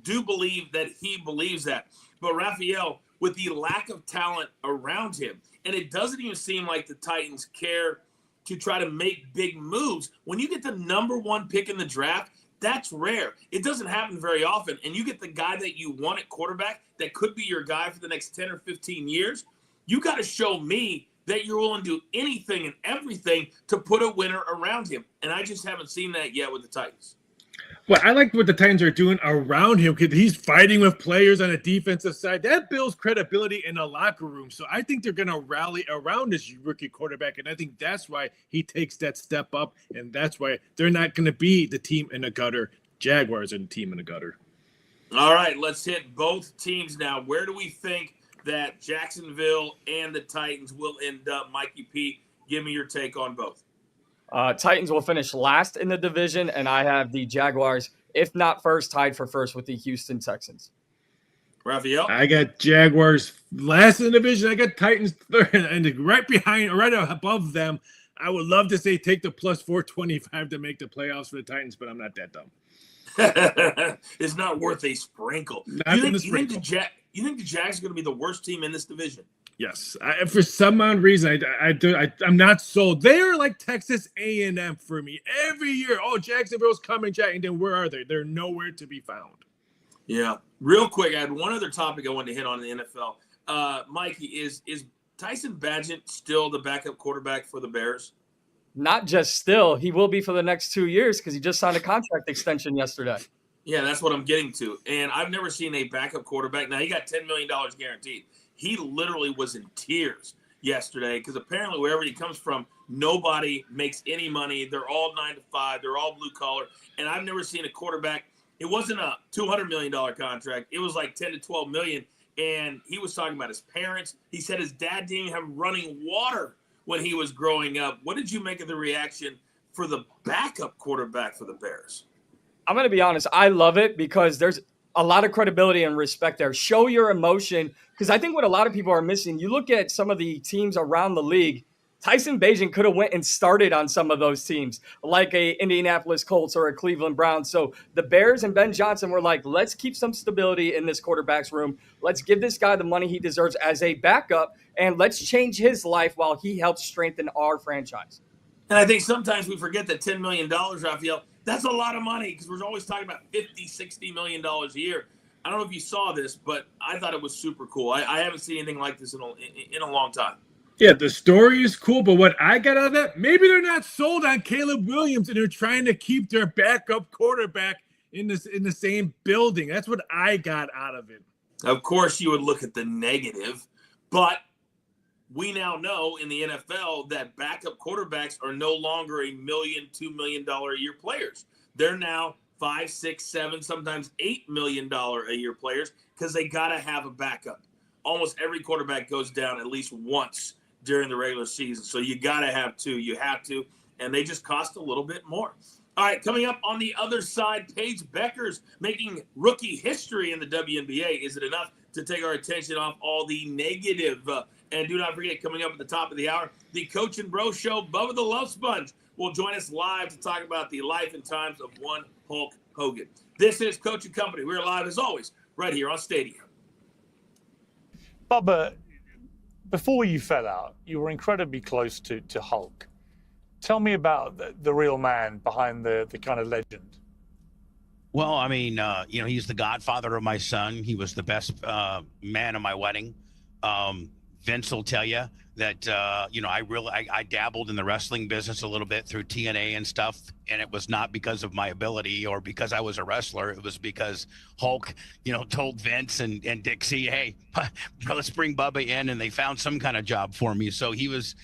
do believe that he believes that. But Raphael, with the lack of talent around him, and it doesn't even seem like the Titans care to try to make big moves. When you get the number 1 pick in the draft, that's rare. It doesn't happen very often. And you get the guy that you want at quarterback that could be your guy for the next 10 or 15 years. You got to show me that you're willing to do anything and everything to put a winner around him. And I just haven't seen that yet with the Titans. Well, I like what the Titans are doing around him, because he's fighting with players on the defensive side. That builds credibility in the locker room. So I think they're going to rally around this rookie quarterback, and I think that's why he takes that step up, and that's why they're not going to be the team in the gutter. Jaguars are the team in the gutter. All right, let's hit both teams now. Where do we think that Jacksonville and the Titans will end up? Mikey P, give me your take on both. Titans will finish last in the division, and I have the Jaguars, if not first, tied for first with the Houston Texans. Raphael? I got Jaguars last in the division. I got Titans third, and right behind, right above them. I would love to say take the plus 425 to make the playoffs for the Titans, but I'm not that dumb. It's not worth a sprinkle. You think the Jags are going to be the worst team in this division? Yes, for some odd reason, I'm not sold. They're like Texas A&M for me every year. Oh, Jacksonville's coming, Jack, and then where are they? They're nowhere to be found. Yeah, real quick, I had one other topic I wanted to hit on in the NFL. Mikey, is Tyson Bagent still the backup quarterback for the Bears? Not just still, he will be for the next 2 years because he just signed a contract extension yesterday. Yeah, that's what I'm getting to. And I've never seen a backup quarterback. Now, he got $10 million guaranteed. He literally was in tears yesterday because apparently wherever he comes from, nobody makes any money. They're all 9 to 5. They're all blue collar. And I've never seen a quarterback. It wasn't a $200 million contract. It was like 10 to 12 million. And he was talking about his parents. He said his dad didn't even have running water when he was growing up. What did you make of the reaction for the backup quarterback for the Bears? I'm going to be honest. I love it because there's a lot of credibility and respect there. Show your emotion, because I think what a lot of people are missing, you look at some of the teams around the league, Tyson Bagent could have went and started on some of those teams, like a Indianapolis Colts or a Cleveland Browns. So the Bears and Ben Johnson were like, let's keep some stability in this quarterback's room. Let's give this guy the money he deserves as a backup, and let's change his life while he helps strengthen our franchise. And I think sometimes we forget that $10 million, Raphael, that's a lot of money because we're always talking about $50, $60 million a year. I don't know if you saw this, but I thought it was super cool. I haven't seen anything like this in a long time. Yeah, the story is cool, but what I got out of that, maybe they're not sold on Caleb Williams and they're trying to keep their backup quarterback in the same building. That's what I got out of it. Of course, you would look at the negative, but we now know in the NFL that backup quarterbacks are no longer $1 million, $2 million a year players. They're now $5, $6, $7, sometimes $8 million a year players because they got to have a backup. Almost every quarterback goes down at least once during the regular season. So you got to have two. You have to. And they just cost a little bit more. All right, coming up on the other side, Paige Beckers making rookie history in the WNBA. Is it enough to take our attention off all the negative? And do not forget, coming up at the top of the hour, the Coach and Bro Show, Bubba the Love Sponge, will join us live to talk about the life and times of one Hulk Hogan. This is Coach and Company. We're live, as always, right here on Stadium. Bubba, before you fell out, you were incredibly close to Hulk. Tell me about the real man behind the kind of legend. Well, I mean, he's the godfather of my son. He was the best man at my wedding. Vince will tell you that, I dabbled in the wrestling business a little bit through TNA and stuff. And it was not because of my ability or because I was a wrestler. It was because Hulk, told Vince and Dixie, hey, let's bring Bubba in. And they found some kind of job for me. So he was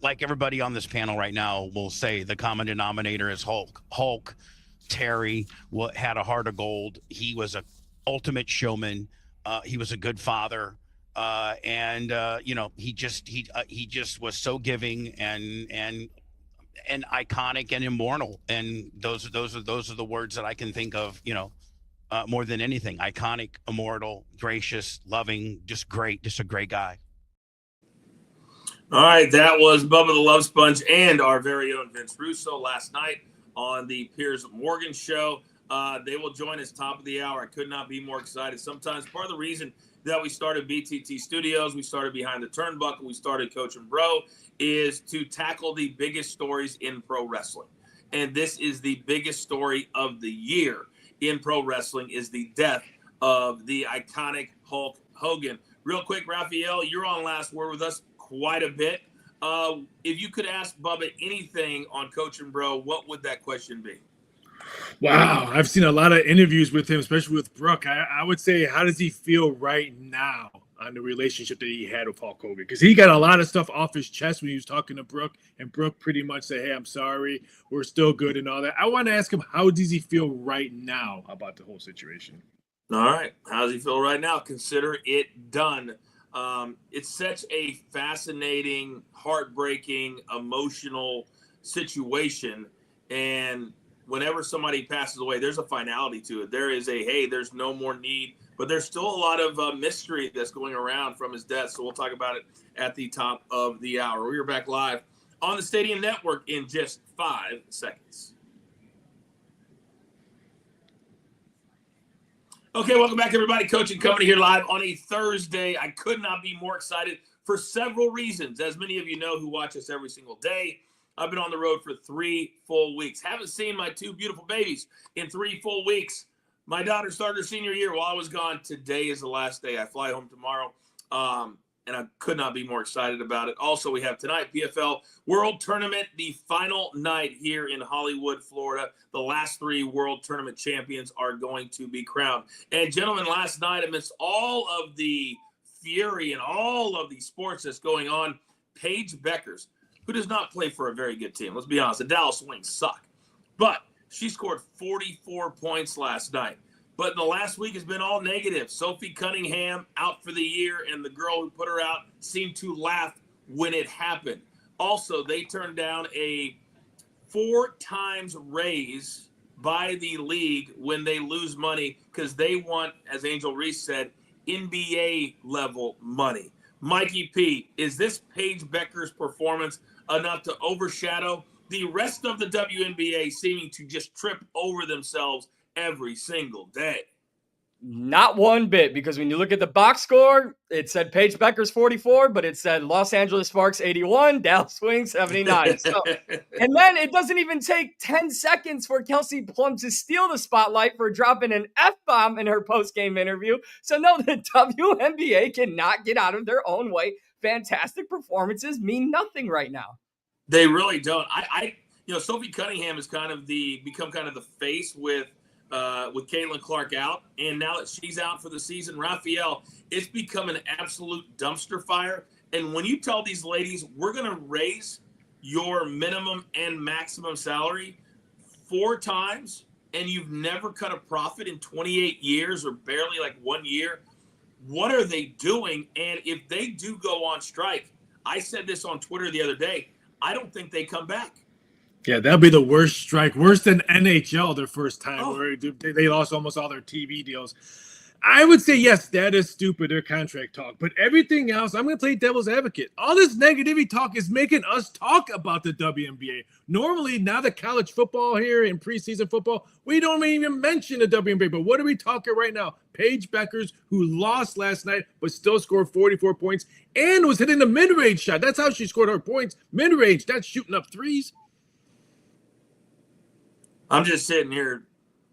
like everybody on this panel right now will say, the common denominator is Hulk. Hulk, Terry, had a heart of gold. He was an ultimate showman. He was a good father, and he just was so giving and iconic and immortal. And those are the words that I can think of, more than anything. Iconic, immortal, gracious, loving, just a great guy. All right, that was Bubba the Love Sponge and our very own Vince Russo last night on the Piers Morgan Show. They will join us top of the hour. I could not be more excited. Sometimes part of the reason that we started BTT Studios, we started Behind the Turnbuckle, we started Coach and Bro, is to tackle the biggest stories in pro wrestling. And this is the biggest story of the year in pro wrestling, is the death of the iconic Hulk Hogan. Real quick, Raphael, you're on Last Word with us quite a bit. If you could ask Bubba anything on Coach and Bro, what would that question be? Wow, I've seen a lot of interviews with him, especially with Brooke. I would say, how does he feel right now on the relationship that he had with Hulk Hogan? Because he got a lot of stuff off his chest when he was talking to Brooke, and Brooke pretty much said, hey, I'm sorry, we're still good and all that. I want to ask him, how does he feel right now about the whole situation? All right, how does he feel right now? Consider it done. It's such a fascinating, heartbreaking, emotional situation, and whenever somebody passes away, there's a finality to it. There is there's no more need, but there's still a lot of mystery that's going around from his death. So we'll talk about it at the top of the hour. We're back live on the Stadium Network in just 5 seconds. Okay, welcome back, everybody. Coach and Company here live on a Thursday. I could not be more excited for several reasons. As many of you know who watch us every single day, I've been on the road for 3 full weeks. Haven't seen my 2 beautiful babies in 3 full weeks. My daughter started her senior year while I was gone. Today is the last day. I fly home tomorrow, and I could not be more excited about it. Also, we have tonight PFL World Tournament, the final night here in Hollywood, Florida. The last 3 World Tournament champions are going to be crowned. And gentlemen, last night, amidst all of the fury and all of the sports that's going on, Paige Beckers, who does not play for a very good team. Let's be honest, the Dallas Wings suck. But she scored 44 points last night. But in the last week has been all negative. Sophie Cunningham out for the year, and the girl who put her out seemed to laugh when it happened. Also, they turned down a 4 times raise by the league when they lose money because they want, as Angel Reese said, NBA level money. Mikey P, is this Paige Becker's performance enough to overshadow the rest of the WNBA seeming to just trip over themselves every single day? Not one bit, because when you look at the box score, it said Paige Beckers 44, but it said Los Angeles Sparks 81, Dallas Wings 79. So, and then it doesn't even take 10 seconds for Kelsey Plum to steal the spotlight for dropping an F-bomb in her post-game interview. So no, the WNBA cannot get out of their own way. Fantastic performances mean nothing right now. They really don't. Sophie Cunningham has become kind of the face with Caitlin Clark out, and now that she's out for the season, Raphael, it's become an absolute dumpster fire. And when you tell these ladies, we're going to raise your minimum and maximum salary 4 times, and you've never cut a profit in 28 years or barely like 1 year, what are they doing? And if they do go on strike, I said this on Twitter the other day, I don't think they come back. Yeah, that'll be the worst strike, worse than NHL their first time, where they lost almost all their TV deals. I would say, yes, that is stupid, their contract talk. But everything else, I'm going to play devil's advocate. All this negativity talk is making us talk about the WNBA. Normally, now the college football here in preseason football, we don't even mention the WNBA. But what are we talking right now? Paige Beckers, who lost last night but still scored 44 points and was hitting the mid-range shot. That's how she scored her points. Mid-range, that's shooting up threes. I'm just sitting here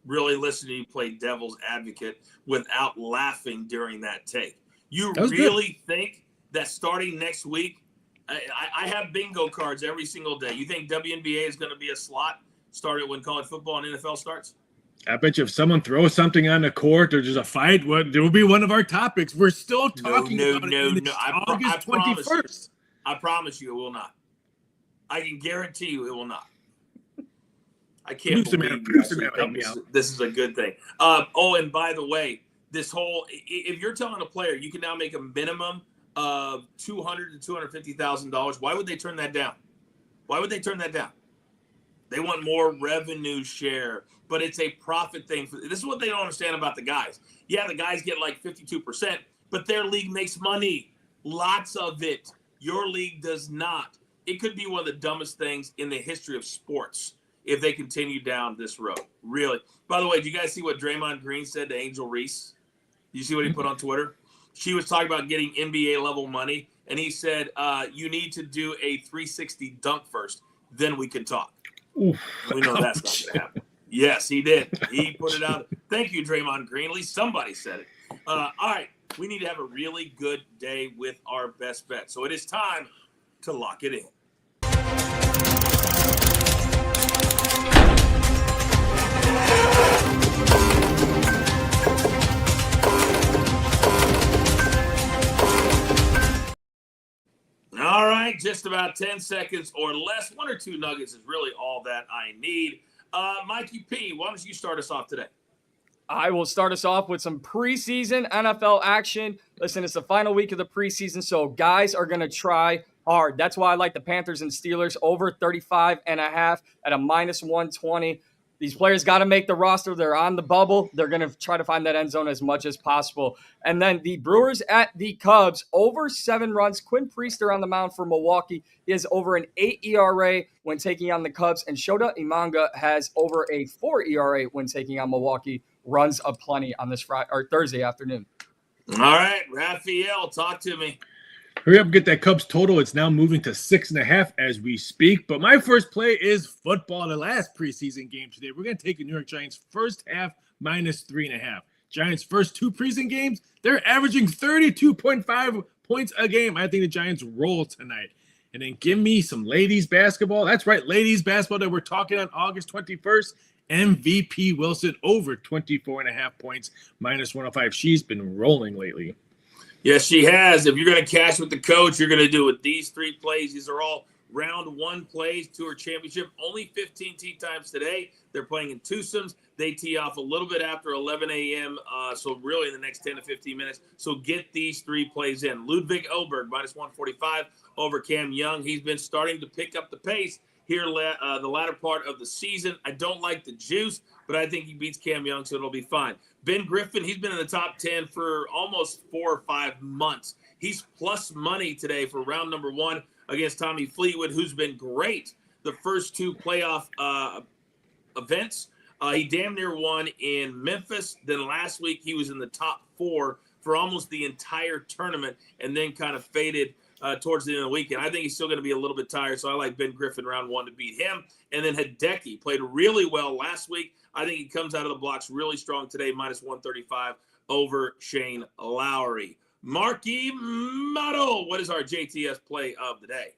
really listening to you play devil's advocate without laughing during that take. You really think that starting next week, I have bingo cards every single day. You think WNBA is going to be a slot started when college football and NFL starts? I bet you if someone throws something on the court or there's a fight, there will be one of our topics. We're still talking about it August 21st. I promise you it will not. I can guarantee you it will not. I can't believe this is a good thing. And by the way, if you're telling a player you can now make a minimum of $200,000 to $250,000, why would they turn that down? Why would they turn that down? They want more revenue share, but it's a profit thing. This is what they don't understand about the guys. Yeah, the guys get like 52%, but their league makes money, lots of it. Your league does not. It could be one of the dumbest things in the history of sports if they continue down this road. Really. By the way, did you guys see what Draymond Green said to Angel Reese? You see what he put on Twitter? She was talking about getting NBA level money, and he said, you need to do a 360 dunk first, then we can talk. Oof. We know that's not going to happen. Yes, he did. He put it out. Thank you, Draymond Green. At least somebody said it. All right. We need to have a really good day with our best bet. So it is time to lock it in. All right, just about 10 seconds or less. 1 or 2 nuggets is really all that I need. Mikey P, why don't you start us off today? I will start us off with some preseason NFL action. Listen, it's the final week of the preseason, so guys are going to try hard. That's why I like the Panthers and Steelers over 35.5 at a -120. These players got to make the roster. They're on the bubble. They're going to try to find that end zone as much as possible. And then the Brewers at the Cubs, over 7 runs. Quinn Priester on the mound for Milwaukee. He has over an 8 ERA when taking on the Cubs. And Shota Imanga has over a 4 ERA when taking on Milwaukee runs aplenty on this Friday or Thursday afternoon. All right, Raphael, talk to me. Hurry up and get that Cubs total. It's now moving to 6.5 as we speak. But my first play is football, the last preseason game today. We're going to take the New York Giants first half minus 3.5. Giants' first 2 preseason games, they're averaging 32.5 points a game. I think the Giants roll tonight. And then give me some ladies basketball. That's right, ladies basketball that we're talking on August 21st. MVP Wilson over 24.5 points, minus 105. She's been rolling lately. Yes, she has. If you're going to cash with the coach, you're going to do it with these 3 plays. These are all round 1 plays to her championship. Only 15 tee times today. They're playing in twosomes. They tee off a little bit after 11 a.m., so really in the next 10 to 15 minutes. So get these 3 plays in. Ludwig Oberg, minus 145 over Cam Young. He's been starting to pick up the pace here the latter part of the season. I don't like the juice, but I think he beats Cam Young, so it'll be fine. Ben Griffin, he's been in the top 10 for almost 4 or 5 months. He's plus money today for round number 1 against Tommy Fleetwood, who's been great the first 2 playoff events. He damn near won in Memphis. Then last week he was in the top 4 for almost the entire tournament and then kind of faded towards the end of the weekend. I think he's still going to be a little bit tired, so I like Ben Griffin round 1 to beat him. And then Hideki played really well last week. I think he comes out of the blocks really strong today, minus 135 over Shane Lowry. Marky Motto, what is our JTS play of the day?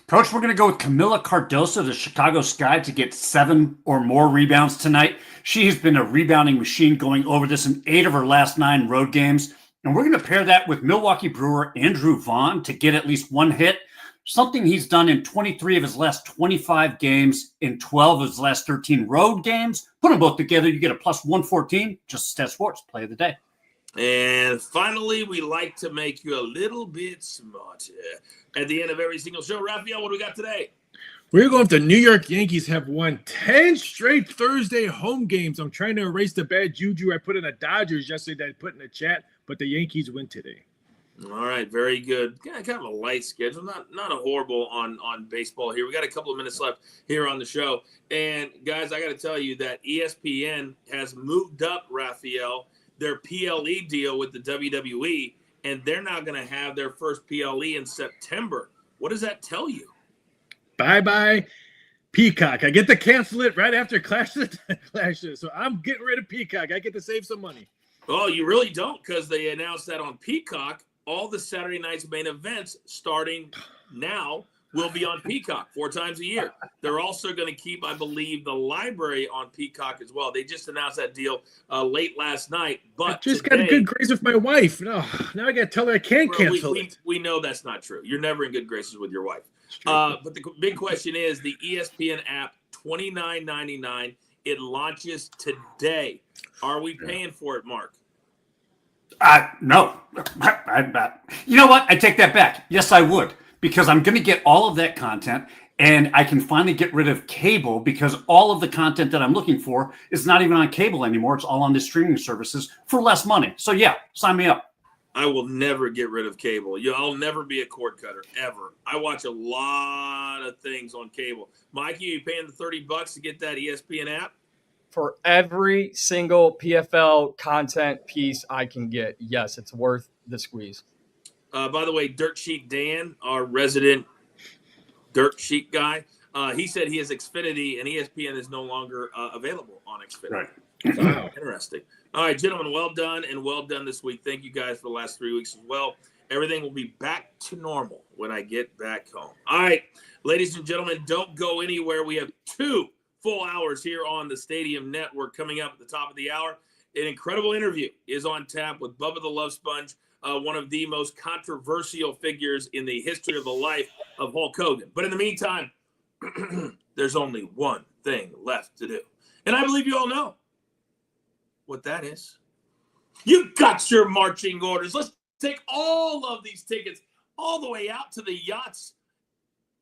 Coach, we're going to go with Camila Cardoso of the Chicago Sky to get 7 or more rebounds tonight. She has been a rebounding machine going over this in 8 of her last 9 road games. And we're going to pair that with Milwaukee Brewer Andrew Vaughn to get at least 1 hit, something he's done in 23 of his last 25 games, in 12 of his last 13 road games. Put them both together, you get a plus 114. Just Stat Sports, play of the day. And finally, we like to make you a little bit smarter. At the end of every single show, Raphael, what do we got today? We're going to the New York Yankees have won 10 straight Thursday home games. I'm trying to erase the bad juju I put in the Dodgers yesterday that I put in the chat, but the Yankees win today. All right, very good. Yeah, kind of a light schedule, not a horrible on baseball here. We got a couple of minutes left here on the show. And, guys, I got to tell you that ESPN has moved up, Raphael, their PLE deal with the WWE, and they're now going to have their first PLE in September. What does that tell you? Bye-bye, Peacock. I get to cancel it right after Clash of the Clashes, so I'm getting rid of Peacock. I get to save some money. Oh, you really don't, because they announced that on Peacock, all the Saturday night's main events starting now will be on Peacock 4 times a year. They're also going to keep, I believe, the library on Peacock as well. They just announced that deal late last night. But I just got a good grace with my wife. No, now I got to tell her I can't cancel it. We know that's not true. You're never in good graces with your wife. But the big question is the ESPN app, $29.99. It launches today. Are we paying for it, Mark? No. You know what? I take that back. Yes, I would, because I'm going to get all of that content, and I can finally get rid of cable because all of the content that I'm looking for is not even on cable anymore. It's all on the streaming services for less money. So, yeah, sign me up. I will never get rid of cable. I'll never be a cord cutter, ever. I watch a lot of things on cable. Mikey, are you paying the $30 to get that ESPN app? For every single PFL content piece I can get, yes, it's worth the squeeze. By the way, Dirt Sheet Dan, our resident Dirt Sheet guy, he said he has Xfinity and ESPN is no longer available on Xfinity. Right. Wow. Interesting. All right, gentlemen, well done this week. Thank you guys for the last 3 weeks as well. Everything will be back to normal when I get back home. All right, ladies and gentlemen, don't go anywhere. We have 2 full hours here on the Stadium Network coming up at the top of the hour. An incredible interview is on tap with Bubba the Love Sponge, one of the most controversial figures in the history of the life of Hulk Hogan. But in the meantime, there's only one thing left to do. And I believe you all know what that is. You got your marching orders. Let's take all of these tickets all the way out to the yachts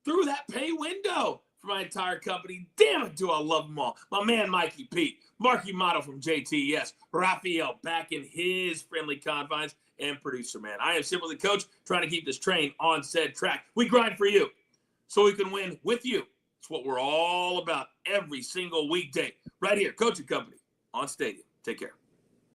through that pay window for my entire company. Damn it, do I love them all. My man, Mikey Pete, Marky Motto from JTS, Raphael back in his friendly confines, and producer man. I am simply the coach trying to keep this train on said track. We grind for you so we can win with you. It's what we're all about every single weekday right here, Coaching Company on Stadium. Take care.